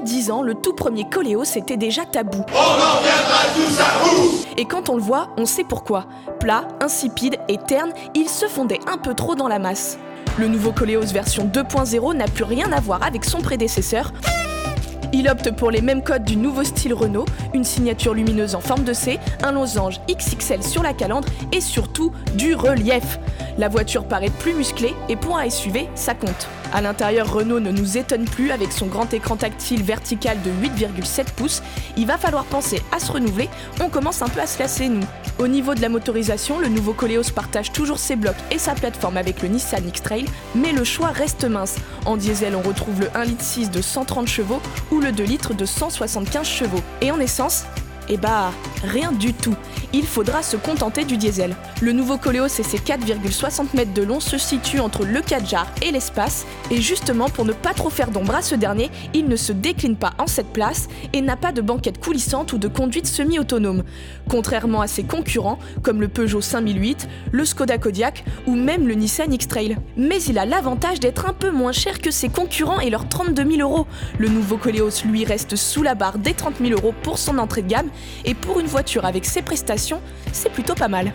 a 10 ans, le tout premier Koleos était déjà tabou. On en reviendra tous à bout. Et quand on le voit, on sait pourquoi. Plat, insipide et terne, il se fondait un peu trop dans la masse. Le nouveau Koleos version 2.0 n'a plus rien à voir avec son prédécesseur. Il opte pour les mêmes codes du nouveau style Renault, une signature lumineuse en forme de C, un losange XXL sur la calandre et surtout du relief. La voiture paraît plus musclée et pour un SUV, ça compte. À l'intérieur, Renault ne nous étonne plus avec son grand écran tactile vertical de 8,7 pouces. Il va falloir penser à se renouveler, on commence un peu à se lasser nous. Au niveau de la motorisation, le nouveau Koleos partage toujours ses blocs et sa plateforme avec le Nissan X-Trail, mais le choix reste mince. En diesel, on retrouve le 1,6 litre de 130 chevaux ou le 2 litres de 175 chevaux. Et en essence, rien du tout. Il faudra se contenter du diesel. Le nouveau Koleos et ses 4,60 mètres de long se situent entre le Kadjar et l'espace, et justement pour ne pas trop faire d'ombre à ce dernier, il ne se décline pas en 7 places et n'a pas de banquette coulissante ou de conduite semi-autonome. Contrairement à ses concurrents, comme le Peugeot 5008, le Skoda Kodiaq ou même le Nissan X-Trail. Mais il a l'avantage d'être un peu moins cher que ses concurrents et leurs 32 000 €. Le nouveau Koleos, lui, reste sous la barre des 30 000 € pour son entrée de gamme, et pour une voiture avec ses prestations, c'est plutôt pas mal.